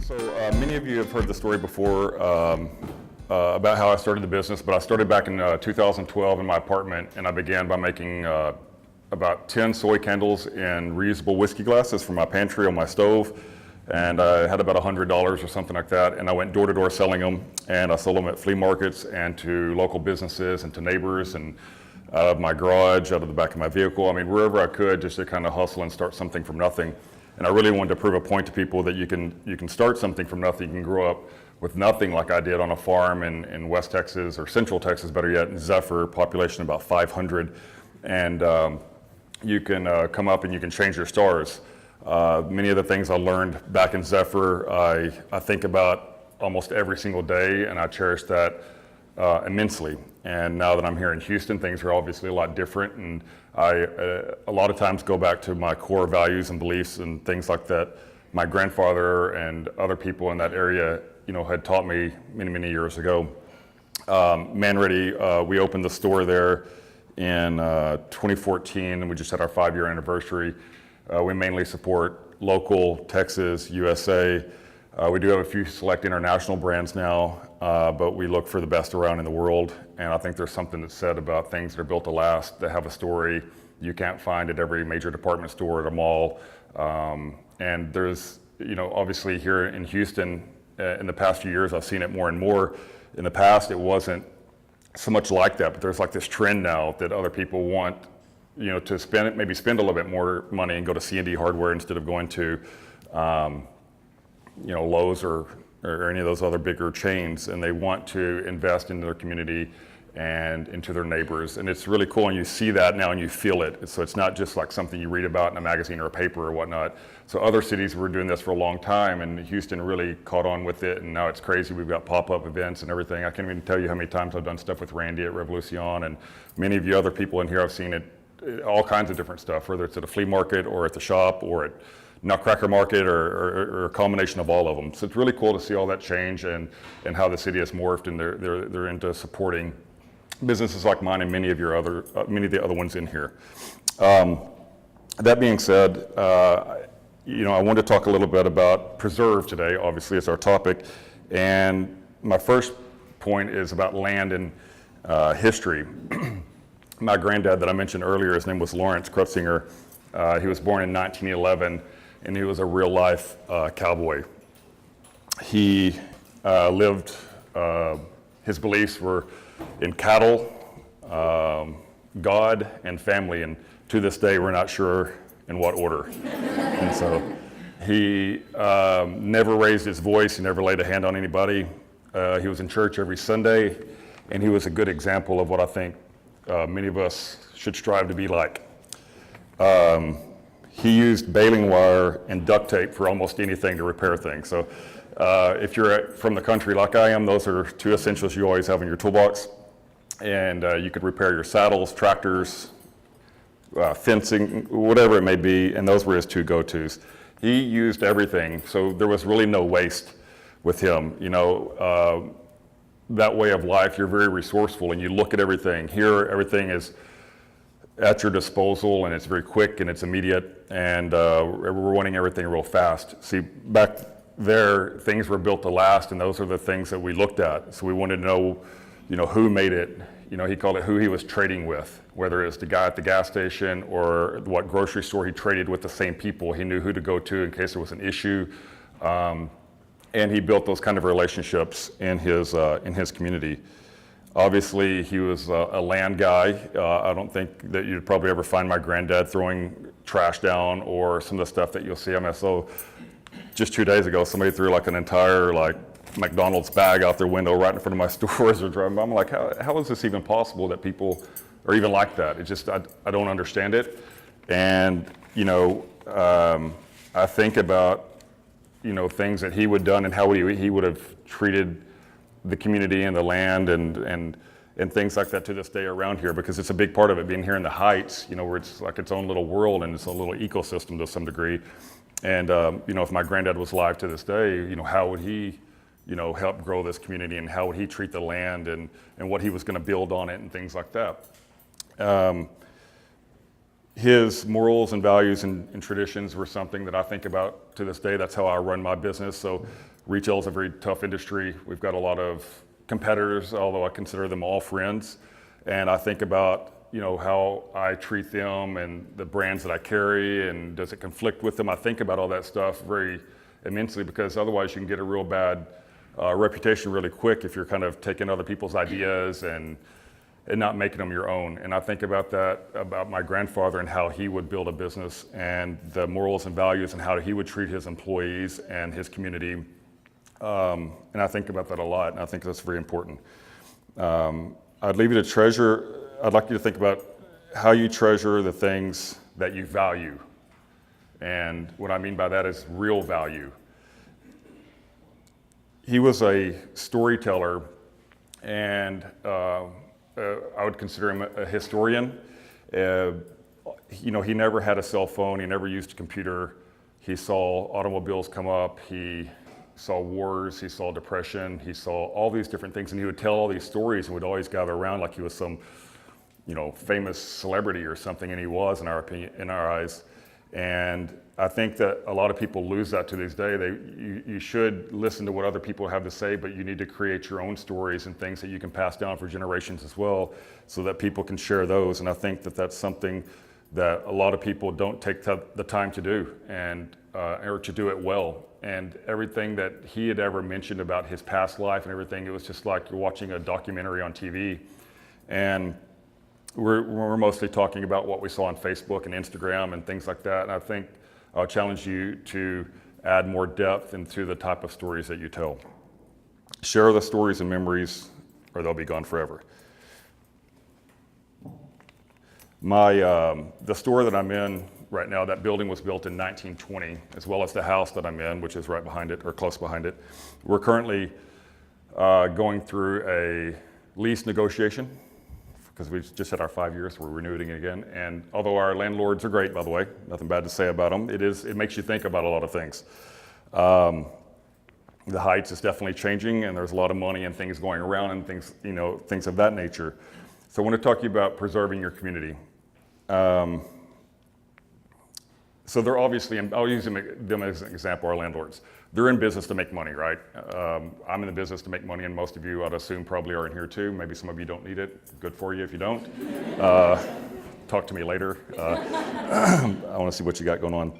So many of you have heard the story before about how I started the business, but I started back in 2012 in my apartment, and I began by making about 10 soy candles in reusable whiskey glasses from my pantry on my stove, and I had about $100 or something like that, and I went door to door selling them, and I sold them at flea markets and to local businesses and to neighbors, and out of my garage, out of the back of my vehicle, I mean wherever I could, just to kind of hustle and start something from nothing. And I really wanted to prove a point to people that you can start something from nothing. You can grow up with nothing like I did on a farm in West Texas, or Central Texas, better yet, in Zephyr, population about 500. And you can come up and you can change your stars. Many of the things I learned back in Zephyr, I think about almost every single day, and I cherish that immensely. And now that I'm here in Houston, things are obviously a lot different, and I a lot of times go back to my core values and beliefs and things like that my grandfather and other people in that area, had taught me many, many years ago. Manready, we opened the store there in 2014, and we just had our 5-year anniversary. We mainly support local, Texas, USA. We do have a few select international brands now, but we look for the best around in the world. And I think there's something that's said about things that are built to last, that have a story you can't find at every major department store, at a mall. And there's, obviously here in Houston, in the past few years, I've seen it more and more. In the past, it wasn't so much like that, but there's like this trend now that other people want, to maybe spend a little bit more money and go to C&D Hardware instead of going to, Lowe's or any of those other bigger chains, and they want to invest in their community and into their neighbors. And it's really cool, and you see that now and you feel it. So it's not just like something you read about in a magazine or a paper or whatnot. So other cities were doing this for a long time, and Houston really caught on with it, and now it's crazy. We've got pop-up events and everything. I can't even tell you how many times I've done stuff with Randy at Revolucion, and many of you other people in here, I've seen it, all kinds of different stuff, whether it's at a flea market or at the shop or at Nutcracker Market, or a combination of all of them. So it's really cool to see all that change and how the city has morphed, and they're into supporting businesses like mine and many of the other ones in here. That being said, I want to talk a little bit about preserve today. Obviously, it's our topic, and my first point is about land and history. My granddad that I mentioned earlier, his name was Lawrence Krutzinger. He was born in 1911, and he was a real-life cowboy. He lived, his beliefs were in cattle, God, and family, and to this day, we're not sure in what order. And so he never raised his voice, he never laid a hand on anybody. He was in church every Sunday, and he was a good example of what I think many of us should strive to be like. He used baling wire and duct tape for almost anything to repair things. So if you're from the country like I am, those are two essentials you always have in your toolbox. And you could repair your saddles, tractors, fencing, whatever it may be, and those were his two go-tos. He used everything, so there was really no waste with him. That way of life, you're very resourceful, and you look at everything. Here, everything is at your disposal, and it's very quick and it's immediate, and we're wanting everything real fast. See, back there, things were built to last, and those are the things that we looked at. So we wanted to know, who made it. He called it who he was trading with, whether it's the guy at the gas station or what grocery store he traded with, the same people. He knew who to go to in case there was an issue, and he built those kind of relationships in his community. Obviously, he was a land guy. I don't think that you'd probably ever find my granddad throwing trash down or some of the stuff that you'll see. I mean, so just 2 days ago, somebody threw like an entire McDonald's bag out their window right in front of my store as they're driving by. I'm like, how is this even possible that people are even like that? It just, I don't understand it. And, I think about, things that he would have done and how he would have treated the community and the land and things like that to this day around here, because it's a big part of it being here in the Heights, where it's like its own little world and it's a little ecosystem to some degree. And, if my granddad was alive to this day, how would he, help grow this community, and how would he treat the land and what he was going to build on it and things like that. his morals and values and traditions were something that I think about to this day. That's how I run my business. So retail is a very tough industry. We've got a lot of competitors, although I consider them all friends. And I think about, how I treat them and the brands that I carry, and does it conflict with them? I think about all that stuff very immensely, because otherwise you can get a real bad reputation really quick if you're kind of taking other people's ideas and not making them your own. And I think about that, about my grandfather and how he would build a business, and the morals and values and how he would treat his employees and his community. And I think about that a lot, and I think that's very important. I'd leave you to treasure. I'd like you to think about how you treasure the things that you value. And what I mean by that is real value. He was a storyteller, and I would consider him a historian. He never had a cell phone. He never used a computer. He saw automobiles come up. He saw wars. He saw depression. He saw all these different things, and he would tell all these stories and would always gather around like he was some, famous celebrity or something, and he was, in our opinion, in our eyes. And I think that a lot of people lose that to this day. You should listen to what other people have to say, but you need to create your own stories and things that you can pass down for generations as well, so that people can share those. And I think that that's something that a lot of people don't take the time to do, and or to do it well. And everything that he had ever mentioned about his past life and everything, it was just like you're watching a documentary on TV. And we're mostly talking about what we saw on Facebook and Instagram and things like that. And I think I'll challenge you to add more depth into the type of stories that you tell. Share the stories and memories, or they'll be gone forever. The store that I'm in right now, that building was built in 1920, as well as the house that I'm in, which is right behind it, or close behind it. We're currently going through a lease negotiation, because we just had our 5 years, so we're renewing it again. And although our landlords are great, by the way, nothing bad to say about them, it makes you think about a lot of things. The Heights is definitely changing, and there's a lot of money and things going around and things, things of that nature. So I want to talk to you about preserving your community. So they're obviously, I'll use them as an example, our landlords. They're in business to make money, right? I'm in the business to make money, and most of you, I'd assume, probably are in here too. Maybe some of you don't need it. Good for you if you don't. Talk to me later. I want to see what you got going on.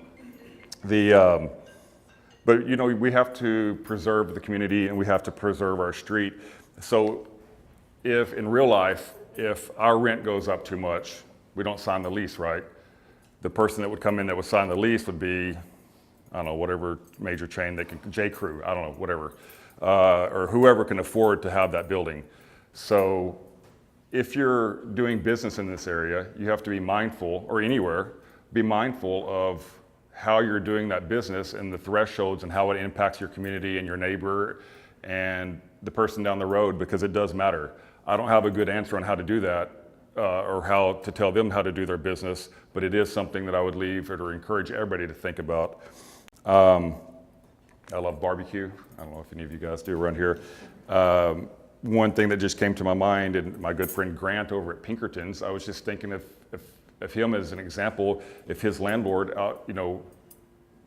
But we have to preserve the community, and we have to preserve our street. So if in real life, if our rent goes up too much, we don't sign the lease, right? The person that would come in that would sign the lease would be, I don't know, whatever major chain J. Crew, I don't know, whatever, or whoever can afford to have that building. So if you're doing business in this area, you have to be mindful, or anywhere, be mindful of how you're doing that business and the thresholds and how it impacts your community and your neighbor and the person down the road, because it does matter. I don't have a good answer on how to do that, or how to tell them how to do their business, but it is something that I would leave or encourage everybody to think about. I love barbecue. I don't know if any of you guys do around here. One thing that just came to my mind, and my good friend Grant over at Pinkerton's, I was just thinking of him as an example. If his landlord,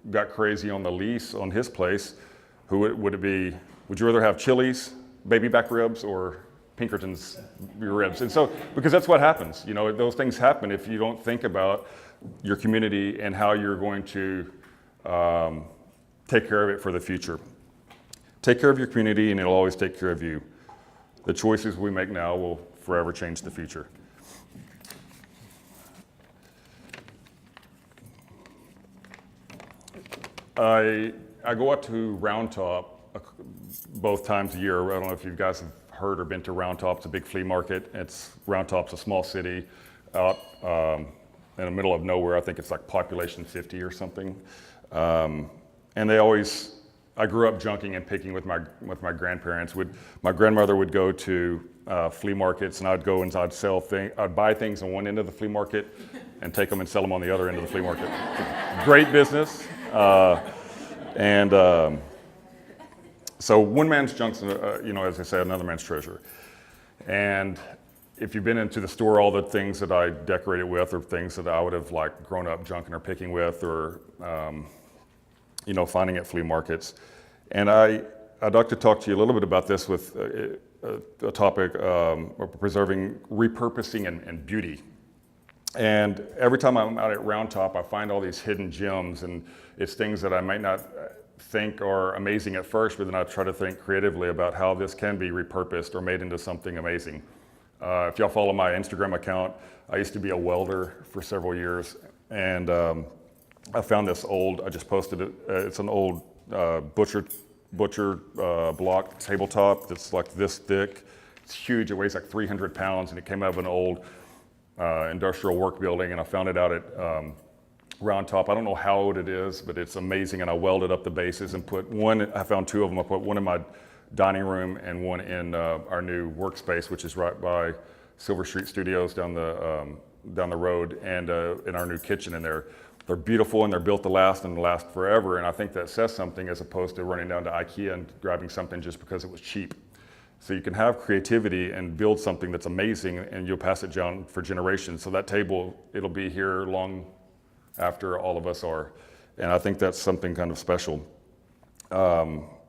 got crazy on the lease on his place, who would it be? Would you rather have Chili's baby back ribs or Pinkerton's ribs? And so, because that's what happens, those things happen if you don't think about your community and how you're going to take care of it for the future. Take care of your community, and it'll always take care of you. The choices we make now will forever change the future. I go out to Round Top both times a year. I don't know if you guys have heard or been to Round Top. It's a big flea market. Round Top's a small city out in the middle of nowhere. I think it's like population 50 or something. And I grew up junking and picking with my grandparents. My grandmother would go to flea markets, and I'd go and I'd buy things on one end of the flea market and take them and sell them on the other end of the flea market. Great business. So one man's junk's, as I say, another man's treasure. And if you've been into the store, all the things that I decorated with are things that I would have like grown up junking or picking with, or finding at flea markets. And I'd like to talk to you a little bit about this with a topic of repurposing and beauty. And every time I'm out at Round Top, I find all these hidden gems, and it's things that I might not think are amazing at first, but then I try to think creatively about how this can be repurposed or made into something amazing. If y'all follow my Instagram account, I used to be a welder for several years, and I found this old, I just posted it, it's an old butcher block tabletop that's like this thick. It's huge, it weighs like 300 pounds, and it came out of an old industrial work building, and I found it out at Round Top. I don't know how old it is, but it's amazing, and I welded up the bases and put one, I found two of them. I put one in my dining room and one in our new workspace, which is right by Silver Street Studios down the road, and in our new kitchen in there. They're beautiful, and they're built to last and last forever, and I think that says something, as opposed to running down to IKEA and grabbing something just because it was cheap. So you can have creativity and build something that's amazing, and you'll pass it down for generations. So that table, it'll be here long after all of us are. And I think that's something kind of special.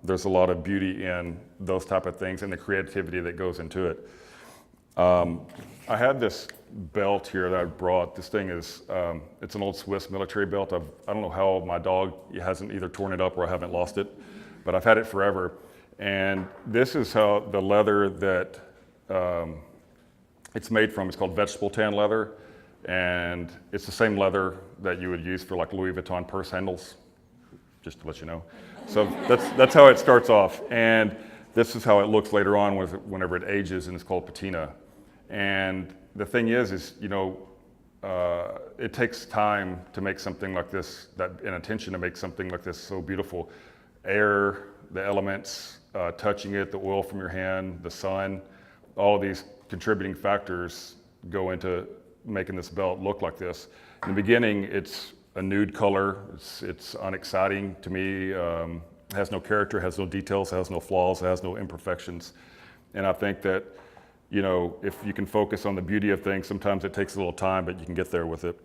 There's a lot of beauty in those type of things and the creativity that goes into it. I had this belt here that I brought. This thing is, it's an old Swiss military belt. I don't know how my dog hasn't either torn it up or I haven't lost it, but I've had it forever. And this is how the leather that it's made from. It's called vegetable tan leather, and it's the same leather that you would use for like Louis Vuitton purse handles, just to let you know. So that's how it starts off, and this is how it looks later on whenever it ages, and it's called patina. And the thing is it takes time to make something like this, and attention to make something like this so beautiful. Air, the elements, touching it, the oil from your hand, the sun, all of these contributing factors go into making this belt look like this. In the beginning, it's a nude color. It's unexciting to me. Has no character, has no details, has no flaws, has no imperfections. And I think that, if you can focus on the beauty of things, sometimes it takes a little time, but you can get there with it.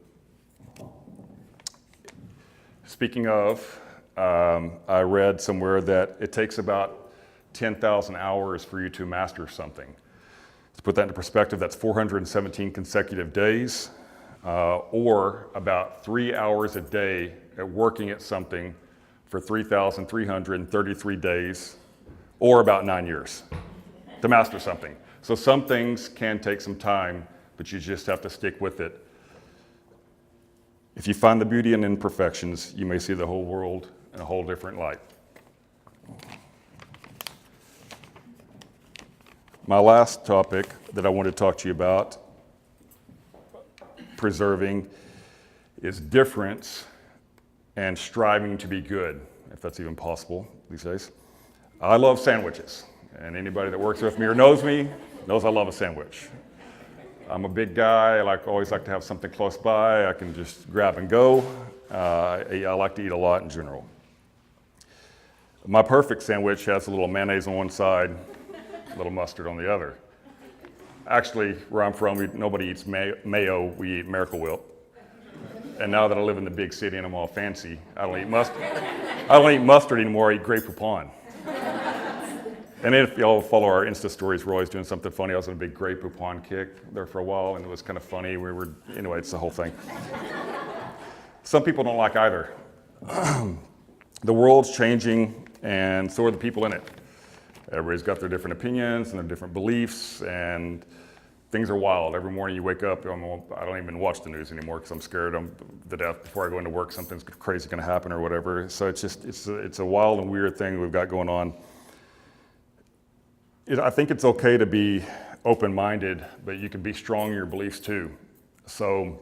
Speaking of, I read somewhere that it takes about 10,000 hours for you to master something. To put that into perspective, that's 417 consecutive days, or about 3 hours a day at working at something for 3,333 days, or about 9 years to master something. So some things can take some time, but you just have to stick with it. If you find the beauty in imperfections, you may see the whole world in a whole different light. My last topic that I want to talk to you about, preserving, is difference and striving to be good, if that's even possible these days. I love sandwiches, and anybody that works with me or knows me knows I love a sandwich. I'm a big guy. I always like to have something close by I can just grab and go. I like to eat a lot in general. My perfect sandwich has a little mayonnaise on one side, a little mustard on the other. Actually, where I'm from, nobody eats mayo, we eat Miracle Whip. And now that I live in the big city and I'm all fancy, I don't eat mustard anymore, I eat Grey Poupon. And if y'all follow our Insta stories, we're always doing something funny. I was on a big Grey Poupon kick there for a while, and it was kind of funny. Anyway, it's the whole thing. Some people don't like either. The world's changing, and so are the people in it. Everybody's got their different opinions and their different beliefs, and things are wild. Every morning you wake up, I don't even watch the news anymore because I'm scared to death before I go into work something's crazy going to happen or whatever. So it's a wild and weird thing we've got going on. I think it's okay to be open-minded, but you can be strong in your beliefs too. So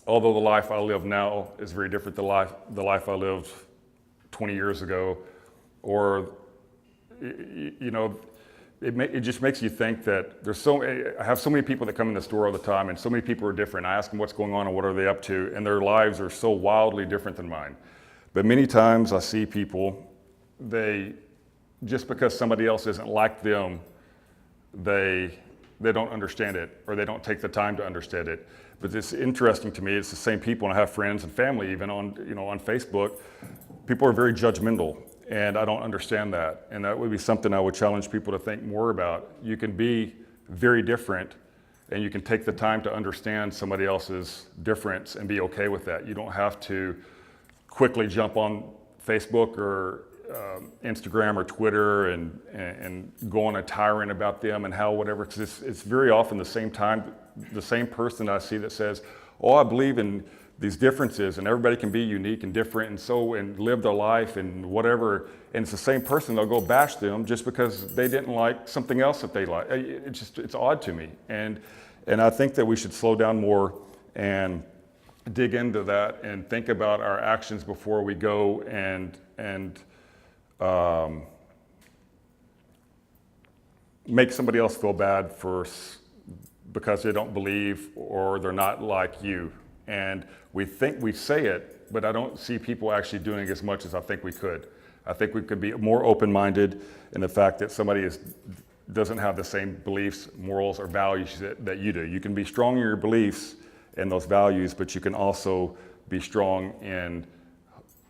although the life I live now is very different than the life I lived 20 years ago, or it just makes you think that I have so many people that come in the store all the time, and so many people are different. I ask them what's going on and what are they up to, and their lives are so wildly different than mine. But many times I see people, just because somebody else isn't like them, they they don't understand it, or they don't take the time to understand it. But it's interesting to me, it's the same people, and I have friends and family even on, on Facebook. People are very judgmental, and I don't understand that. And that would be something I would challenge people to think more about. You can be very different, and you can take the time to understand somebody else's difference and be okay with that. You don't have to quickly jump on Facebook or Instagram or Twitter and go on a tirade about them and how whatever, because it's very often the same person I see that says, oh, I believe in these differences and everybody can be unique and different and live their life and whatever, and it's the same person, they'll go bash them just because they didn't like something else that they like. It's odd to me, and I think that we should slow down more and dig into that and think about our actions before we go and make somebody else feel bad because they don't believe or they're not like you. And we think we say it, but I don't see people actually doing as much as I think we could. I think we could be more open-minded in the fact that somebody doesn't have the same beliefs, morals, or values that you do. You can be strong in your beliefs and those values, but you can also be strong in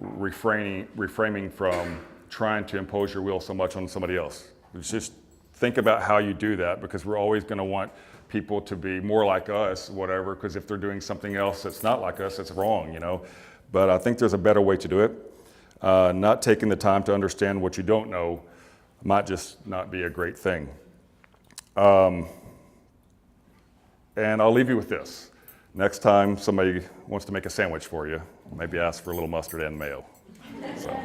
reframing from trying to impose your will so much on somebody else. Just think about how you do that, because we're always going to want people to be more like us, whatever, because if they're doing something else that's not like us, it's wrong, But I think there's a better way to do it. Not taking the time to understand what you don't know might just not be a great thing. And I'll leave you with this. Next time somebody wants to make a sandwich for you, maybe ask for a little mustard and mayo. So.